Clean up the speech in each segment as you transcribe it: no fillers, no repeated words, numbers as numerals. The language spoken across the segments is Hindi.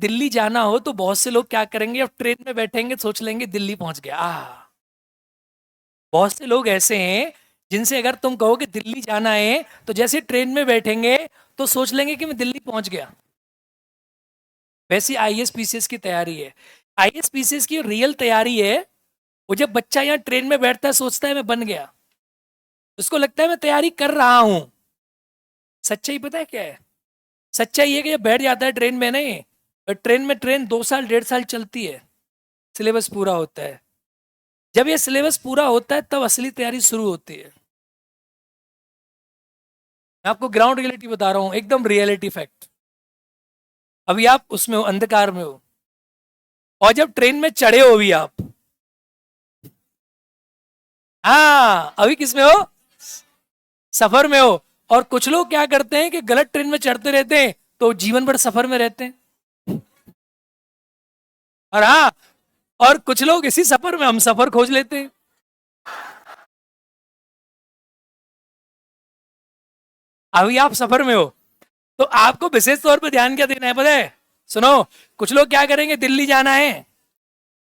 दिल्ली जाना हो तो बहुत से लोग क्या करेंगे, अब ट्रेन में बैठेंगे सोच लेंगे दिल्ली पहुंच गया। बहुत से लोग ऐसे हैं जिनसे अगर तुम कहो कि दिल्ली जाना है तो जैसे ट्रेन में बैठेंगे तो सोच लेंगे कि मैं दिल्ली पहुंच गया। वैसी आईएएस पीसीएस की तैयारी है। आईएएस पीसीएस की रियल तैयारी है वो जब बच्चा यहाँ ट्रेन में बैठता है सोचता है मैं बन गया, उसको लगता है मैं तैयारी कर रहा हूं। सच्चाई पता है क्या है? सच्चाई ये कि जब बैठ जाता है ट्रेन में नहीं, और ट्रेन 2 साल 1.5 साल चलती है, सिलेबस पूरा होता है। जब ये सिलेबस पूरा होता है तब असली तैयारी शुरू होती है। मैं आपको ग्राउंड रियलिटी बता रहा हूँ, एकदम रियलिटी फैक्ट। अभी आप उसमें हो, अंधकार में हो, और जब ट्रेन में चढ़े हो अभी आप, हाँ अभी किस में हो? सफर में हो। और कुछ लोग क्या करते हैं कि गलत ट्रेन में चढ़ते रहते हैं तो जीवन भर सफर में रहते हैं। और हाँ, और कुछ लोग इसी सफर में हम सफर खोज लेते हैं। अभी आप सफर में हो तो आपको विशेष तौर पर ध्यान क्या देना है पता है? सुनो, कुछ लोग क्या करेंगे, दिल्ली जाना है,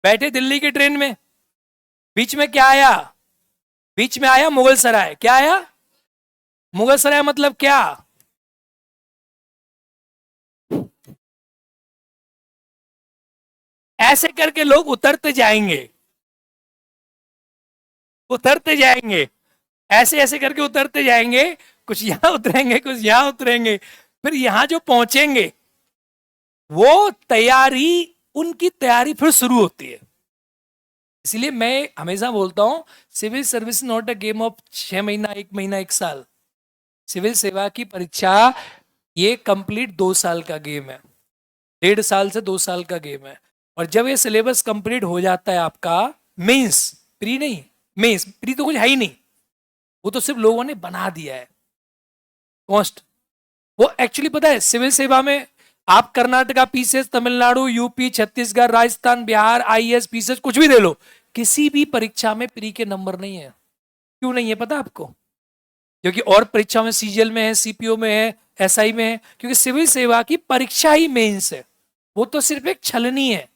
बैठे दिल्ली की ट्रेन में, बीच में क्या आया? बीच में आया मुगल सराय। क्या आया? मुगल सराय मतलब क्या? ऐसे करके लोग उतरते जाएंगे, उतरते जाएंगे, ऐसे ऐसे करके उतरते जाएंगे। कुछ यहां उतरेंगे, कुछ यहां उतरेंगे, फिर यहां जो पहुंचेंगे वो तैयारी, उनकी तैयारी फिर शुरू होती है। इसलिए मैं हमेशा बोलता हूं civil service not a game of 6 महीना 1 महीना 1 साल। सिविल सेवा की परीक्षा ये कंप्लीट 2 साल का गेम है, 1.5 साल से 2 साल का गेम है। और जब ये सिलेबस कंप्लीट हो जाता है आपका, मेंस, प्री नहीं, मेंस, प्री तो कुछ है ही नहीं, वो तो सिर्फ लोगों ने बना दिया है कॉस्ट। वो एक्चुअली पता है सिविल सेवा में आप Karnataka PCS, Tamil Nadu, UP, Chhattisgarh, Rajasthan, Bihar, IAS PCS कुछ भी दे लो, किसी भी परीक्षा में प्री के नंबर नहीं है। क्यों नहीं है पता आपको? क्योंकि और परीक्षा में सीजीएल में है, सीपीओ में है, एसआई में है, क्योंकि सिविल सेवा की परीक्षा ही मेंस है। वो तो सिर्फ एक छलनी है।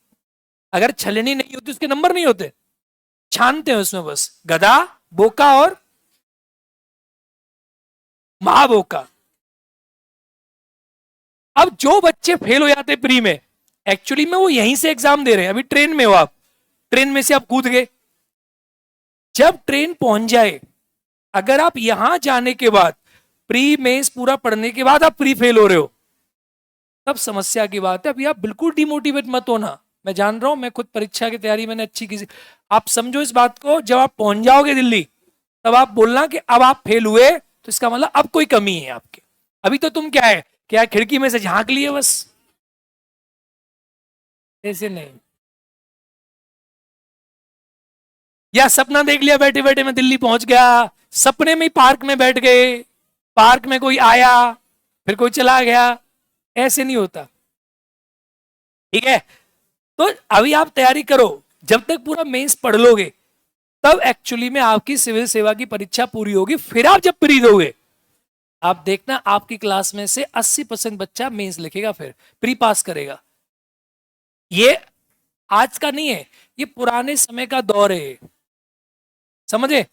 अगर छलनी नहीं होती उसके नंबर नहीं होते, छानते हैं उसमें बस गधा, बोका और महाबोका। अब जो बच्चे फेल हो जाते प्री में, एक्चुअली में वो यहीं से एग्जाम दे रहे हैं। अभी ट्रेन में हो आप, ट्रेन में से आप कूद गए, जब ट्रेन पहुंच जाए, अगर आप यहां जाने के बाद प्री मेंस पूरा पढ़ने के बाद आप प्री फेल हो रहे हो, तब समस्या की बात है। अभी आप बिल्कुल डिमोटिवेट मत होना। मैं जान रहा हूं, मैं खुद परीक्षा की तैयारी मैंने अच्छी की। आप समझो इस बात को, जब आप पहुंच जाओगे दिल्ली तब आप बोलना कि अब आप फेल हुए तो इसका मतलब अब कोई कमी है आपके। अभी तो तुम क्या है, क्या खिड़की में से झांक लिए बस, ऐसे नहीं। या सपना देख लिया बैठे बैठे मैं दिल्ली पहुंच गया, सपने में ही पार्क में बैठ गए, पार्क में कोई आया फिर कोई चला गया, ऐसे नहीं होता। ठीक है, तो अभी आप तैयारी करो, जब तक पूरा मेंस पढ़ लोगे तब एक्चुअली में आपकी सिविल सेवा की परीक्षा पूरी होगी। फिर आप जब प्री दोगे, आप देखना आपकी क्लास में से 80% बच्चा मेंस लिखेगा, फिर प्री पास करेगा। ये आज का नहीं है, ये पुराने समय का दौर है, समझे?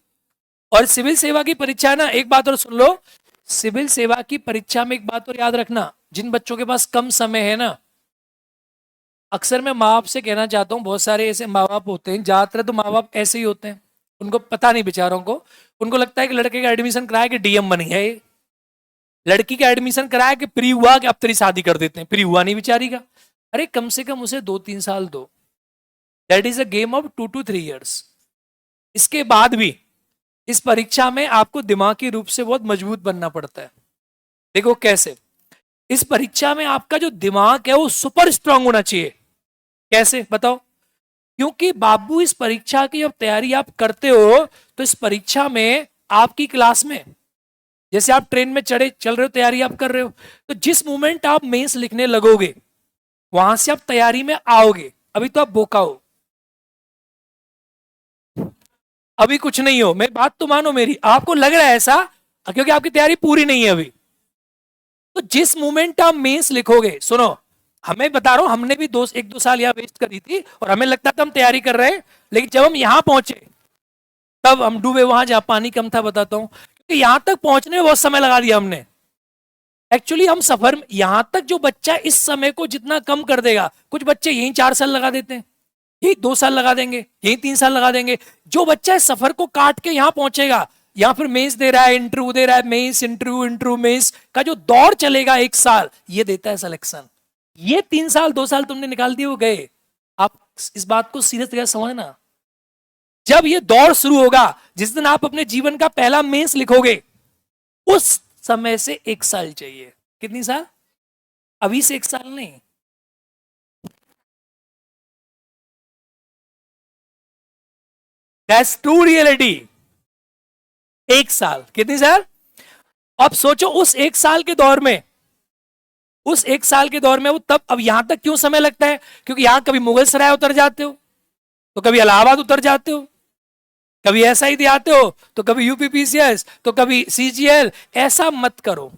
और सिविल सेवा की परीक्षा ना, एक बात और सुन लो, सिविल सेवा की परीक्षा में एक बात और याद रखना, जिन बच्चों के पास कम समय है ना, अक्सर मैं माँ बाप से कहना चाहता हूँ, बहुत सारे ऐसे माँ बाप होते हैं, ज्यादातर तो माँ बाप ऐसे ही होते हैं, उनको पता नहीं बेचारों को, उनको लगता है कि लड़के का एडमिशन कराया कि डीएम बन गया, लड़की का एडमिशन कराया कि प्री हुआ कि अब तेरी शादी कर देते हैं। प्री हुआ नहीं बेचारी का, अरे कम से कम उसे 2-3 साल दो, that is a game of 2 to 3 years। इसके बाद भी इस परीक्षा में आपको दिमागी रूप से बहुत मजबूत बनना पड़ता है। देखो कैसे, इस परीक्षा में आपका जो दिमाग है वो सुपर स्ट्रांग होना चाहिए। कैसे बताओ? क्योंकि बाबू इस परीक्षा की जब तैयारी आप करते हो तो इस परीक्षा में आपकी क्लास में, जैसे आप ट्रेन में चढ़े चल रहे हो, तैयारी आप कर रहे हो, तो जिस मोमेंट आप मेंस लिखने लगोगे वहां से आप तैयारी में आओगे। अभी तो आप बोका हो, अभी कुछ नहीं हो, मैं बात तो मानो मेरी, आपको लग रहा है ऐसा क्योंकि आपकी तैयारी पूरी नहीं है अभी। तो जिस मोमेंट आप मेंस लिखोगे, सुनो, हमें बता रहा हूं, हमने भी एक दो साल यहाँ वेस्ट करी थी और हमें लगता था हम तैयारी कर रहे हैं, लेकिन जब हम यहाँ पहुंचे तब हम डूबे वहां जहां पानी कम था। बताता हूं, क्योंकि यहां तक पहुंचने में बहुत समय लगा दिया हमने। एक्चुअली हम सफर में यहां तक, जो बच्चा इस समय को जितना कम कर देगा, कुछ बच्चे यहीं 4 साल लगा देते हैं, यही 2 साल लगा देंगे, यही 3 साल लगा देंगे। जो बच्चा इस सफर को काट के यहां पहुंचेगा, या फिर मेंस दे रहा है, इंटरव्यू दे रहा है, मेंस इंटरव्यू इंटरव्यू मेंस का जो दौर चलेगा 1 साल, ये देता है सिलेक्शन। ये 3 साल 2 साल तुमने निकाल दिए, वो गए। आप इस बात को सीरियस तरीके से समझना। जब ये दौर शुरू होगा, जिस दिन आप अपने जीवन का पहला मेंस लिखोगे, उस समय से 1 साल चाहिए। कितनी साल? अभी से 1 साल नहीं। That's true reality. 1 साल, कितनी साल? अब सोचो उस 1 साल के दौर में, उस 1 साल के दौर में वो तब, अब यहां तक क्यों समय लगता है? क्योंकि यहां कभी मुगल सराय उतर जाते हो, तो कभी इलाहाबाद उतर जाते हो, कभी ऐसा ही आते हो, तो कभी यूपीपीसीएस, तो कभी सीजीएल। ऐसा मत करो,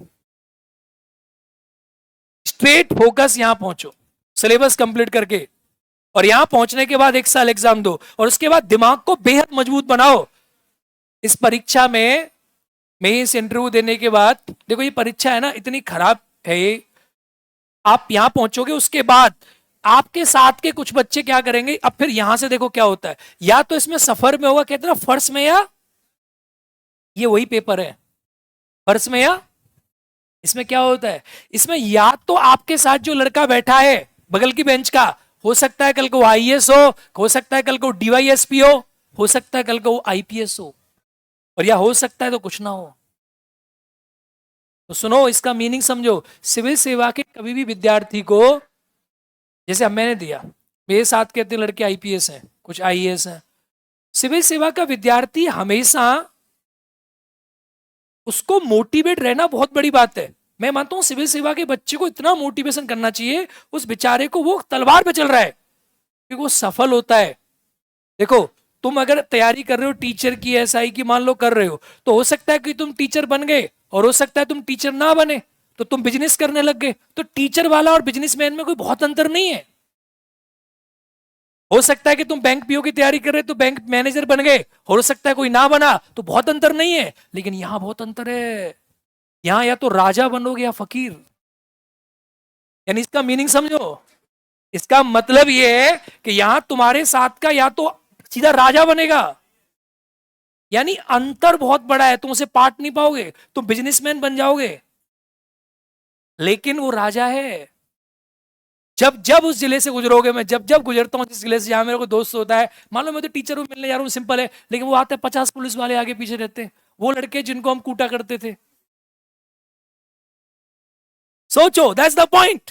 स्ट्रेट फोकस, यहां पहुंचो, सिलेबस कंप्लीट करके, और यहां पहुंचने के बाद 1 साल एग्जाम दो, और उसके बाद दिमाग को बेहद मजबूत बनाओ। इस परीक्षा में मेंस इंटरव्यू देने के बाद, देखो ये परीक्षा है ना, इतनी खराब है ये। आप यहां पहुंचोगे, उसके बाद आपके साथ के कुछ बच्चे क्या करेंगे, अब फिर यहां से देखो क्या होता है। या तो इसमें सफर में होगा, कहते ना फर्श में, या ये वही पेपर है, फर्श में, या इसमें क्या होता है, इसमें या तो आपके साथ जो लड़का बैठा है बगल की बेंच का, हो सकता है कल को आईएएस हो सकता है कल को डीवाईएसपी हो सकता है कल को आईपीएस हो, और या हो सकता है तो कुछ ना हो। तो सुनो, इसका मीनिंग समझो। सिविल सेवा के कभी भी विद्यार्थी को, जैसे अब मैंने दिया, मेरे साथ कहते लड़के आईपीएस हैं, कुछ आईएएस हैं, सिविल सेवा का विद्यार्थी हमेशा, उसको मोटिवेट रहना बहुत बड़ी बात है। मैं मानता हूं सिविल सेवा के बच्चे को इतना मोटिवेशन करना चाहिए, उस बेचारे को, वो तलवार पे चल रहा है, क्योंकि वो सफल होता है। देखो, तुम अगर तैयारी कर रहे हो टीचर की, एसआई की, मान लो कर रहे हो, तो हो सकता है कि तुम टीचर बन गए, और हो सकता है तुम टीचर ना बने, तो तुम बिजनेस करने लग गए। तो टीचर वाला और बिजनेसमैन में कोई बहुत अंतर नहीं है। हो सकता है कि तुम बैंक पीओ की तैयारी कर रहे तो बैंक मैनेजर बन गए, हो सकता है कोई ना बना, तो बहुत अंतर नहीं है। लेकिन यहां बहुत अंतर है, यहां या तो राजा बनोगे या फकीर। यानी इसका मीनिंग समझो, इसका मतलब यह है कि यहां तुम्हारे साथ का या तो सीधा राजा बनेगा, यानी अंतर बहुत बड़ा है, तुम उसे पाट नहीं पाओगे, तुम बिजनेसमैन बन जाओगे, लेकिन वो राजा है। जब जब उस जिले से गुजरोगे, मैं जब जब गुजरता हूँ जिस जिले से, जहां मेरे को दोस्त होता है, मान लो मैं तो टीचर हूँ, मिलने जा रहा हूँ, सिंपल है, लेकिन वो आते हैं 50 पुलिस वाले आगे पीछे रहते हैं, वो लड़के जिनको हम कूटा करते थे। सोचो, that's the point,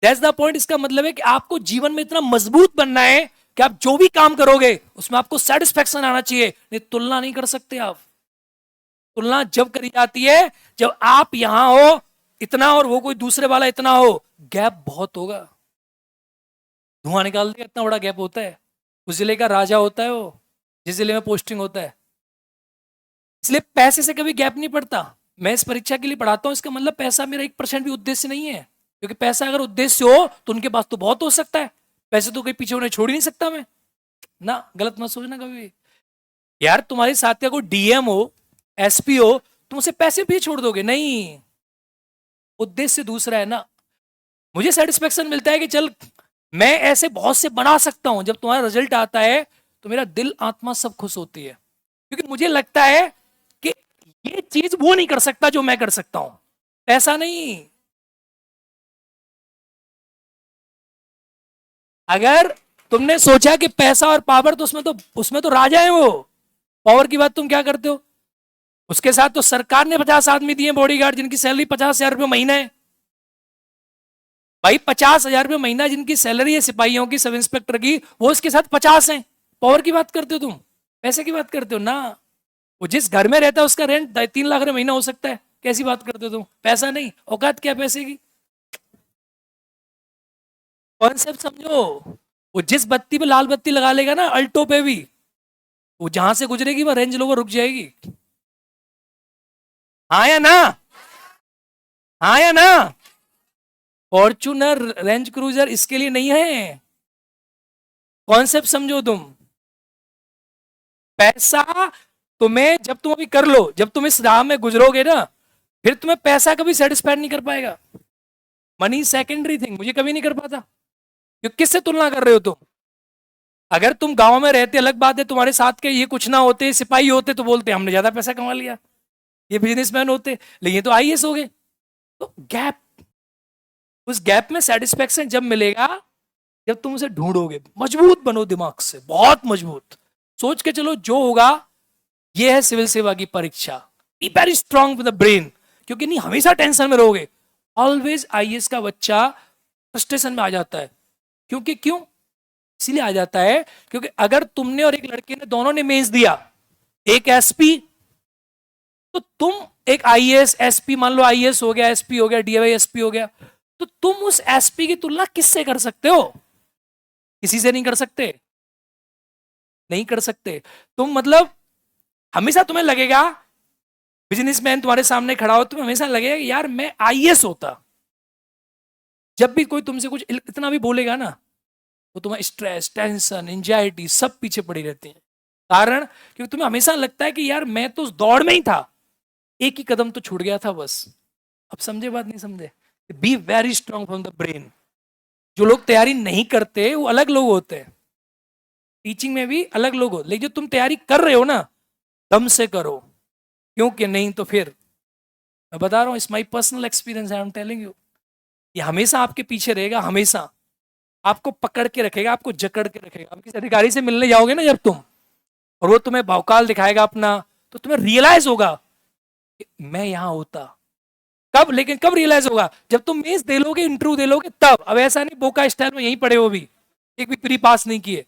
that's the point. इसका मतलब है कि आपको जीवन में इतना मजबूत बनना है कि आप जो भी काम करोगे उसमें आपको सेटिस्फेक्शन आना चाहिए। नहीं, तुलना नहीं कर सकते आप। तुलना जब करी जाती है जब आप यहां हो इतना और वो कोई दूसरे वाला इतना हो, गैप बहुत होगा, धुआं निकाल दिया, इतना बड़ा गैप होता है। उस जिले का राजा होता है वो, जिस जिले में पोस्टिंग होता है। इसलिए पैसे से कभी गैप नहीं पड़ता। मैं इस परीक्षा के लिए पढ़ाता हूं, इसका मतलब पैसा मेरा 1% भी उद्देश्य नहीं है, क्योंकि पैसा अगर उद्देश्य हो तो उनके पास तो बहुत हो सकता है, पैसे तो कहीं पीछे उन्हें छोड़ ही नहीं सकता मैं ना। गलत मत सोचना कभी भी। यार तुम्हारे साथ का कोई डीएम हो, एसपी हो, तुम उसे पैसे भी छोड़ दोगे? नहीं, उद्देश्य दूसरा है ना। मुझे सेटिस्फेक्शन मिलता है कि चल मैं ऐसे बहुत से बना सकता हूं। जब तुम्हारा रिजल्ट आता है तो मेरा दिल आत्मा सब खुश होती है, क्योंकि मुझे लगता है कि ये चीज वो नहीं कर सकता जो मैं कर सकता हूं, पैसा नहीं। अगर तुमने सोचा कि पैसा और पावर, तो उसमें तो राजा है वो। पावर की बात तुम क्या करते हो? उसके साथ तो सरकार ने 50 आदमी दिए बॉडीगार्ड, जिनकी सैलरी 50,000 रुपये महीना है। भाई 50,000 रुपये महीना जिनकी सैलरी है सिपाहियों की, सब इंस्पेक्टर की, वो उसके साथ 50 है। पावर की बात करते हो तुम, पैसे की बात करते हो ना। वो जिस घर में रहता है उसका रेंट 3 लाख महीना हो सकता है। कैसी बात करते हो तुम? पैसा नहीं, औकात क्या पैसे की? कॉन्सेप्ट समझो। वो जिस बत्ती पे लाल बत्ती लगा लेगा ना, अल्टो पे भी, वो जहां से गुजरेगी वह रेंज रोवर रुक जाएगी। हाँ या ना? हाँ या ना? फॉर्च्यूनर, रेंज क्रूजर इसके लिए नहीं है। कॉन्सेप्ट समझो तुम। पैसा तुम्हें, जब तुम अभी कर लो, जब तुम इस राह में गुजरोगे ना, फिर तुम्हें पैसा कभी सेटिस्फाइड नहीं कर पाएगा। मनी सेकेंडरी थिंग, मुझे कभी नहीं कर पाता। क्यों, किससे तुलना कर रहे हो तुम? अगर तुम गांव में रहते अलग बात है, तुम्हारे साथ के ये कुछ ना होते, सिपाही होते तो बोलते हमने ज्यादा पैसा कमा लिया, ये बिजनेसमैन होते, लेकिन ये तो आईएएस हो गए। तो गैप, उस गैप में सेटिस्फेक्शन जब मिलेगा जब तुम उसे ढूंढोगे। मजबूत बनो दिमाग से, बहुत मजबूत सोच के चलो, जो होगा। ये है सिविल सेवा की परीक्षा। Be very strong with the brain, क्योंकि नहीं हमेशा टेंशन में रहोगे। ऑलवेज आईएएस का बच्चा फ्रस्ट्रेशन में आ जाता है। क्योंकि क्यों इसीलिए आ जाता है क्योंकि अगर तुमने और एक लड़के ने दोनों ने मेंस दिया, एक एसपी, तो तुम एक आईएएस एसपी, मान लो आईएएस हो गया, एसपी हो गया, डीआईवाई एसपी हो गया, तो तुम उस एसपी की तुलना किससे कर सकते हो? किसी से नहीं कर सकते, नहीं कर सकते। तुम मतलब हमेशा तुम्हें लगेगा, बिजनेसमैन तुम्हारे सामने खड़ा हो, तुम्हें हमेशा लगेगा कि यार मैं आईएएस होता। जब भी कोई तुमसे कुछ इतना भी बोलेगा ना, तो तुम्हें स्ट्रेस, टेंशन, एंजाइटी सब पीछे पड़ी रहती है। कारण क्योंकि तुम्हें हमेशा लगता है कि यार मैं तो उस दौड़ में ही था, एक ही कदम तो छूट गया था बस। अब समझे बात, नहीं समझे? Be very strong from the brain. जो लोग तैयारी नहीं करते वो अलग लोग होते हैं, टीचिंग में भी अलग लोग होते, लेकिन जो तुम तैयारी कर रहे हो ना, दम से करो। क्योंकि नहीं तो फिर मैं बता रहा हूं, it's my personal experience, I am telling you, ये हमेशा आपके पीछे रहेगा, हमेशा आपको पकड़ के रखेगा, आपको जकड़ के रखेगा। आप किसी अधिकारी से मिलने जाओगे ना जब तुम, और वो तुम्हें भौकाल दिखाएगा अपना, तो तुम्हें रियलाइज होगा कि मैं यहां होता। कब, लेकिन कब रियलाइज होगा? जब तुम मेंस दे लोगे, इंटरव्यू दे लोगे, तब। अब ऐसा नहीं बोका स्टाइल में यहीं पड़े हो भी, एक भी प्री पास नहीं किए।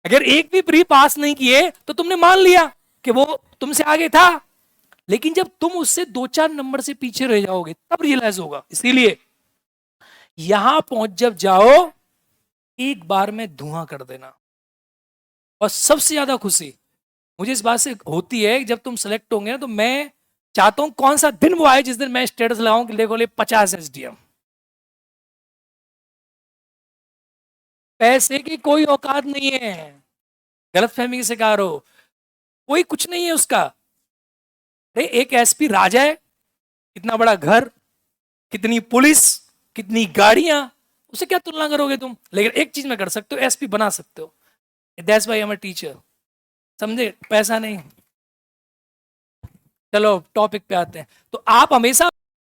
अगर एक भी प्री पास नहीं किए तो तुमने मान लिया कि वो तुमसे आगे था, लेकिन जब तुम उससे 2-4 नंबर से पीछे रह जाओगे तब रियलाइज होगा। इसीलिए यहां पहुंच जब जाओ, एक बार में धुआं कर देना। और सबसे ज्यादा खुशी मुझे इस बात से होती है कि जब तुम सेलेक्ट होंगे ना, तो मैं चाहता हूं कौन सा दिन वो आए जिस दिन मैं स्टेटस लगाऊं कि देखो ले 50 एसडीएम। पैसे की कोई औकात नहीं है, गलत फहमी के शिकार हो, कोई कुछ नहीं है उसका। अरे एक एसपी राजा है, कितना बड़ा घर, कितनी पुलिस, कितनी गाड़ियां, उसे क्या तुलना करोगे तुम? लेकिन एक चीज में कर सकते हो, एसपी बना सकते हो। That's why I am a teacher. समझे? पैसा नहीं। चलो टॉपिक पे आते हैं। तो आप हमेशा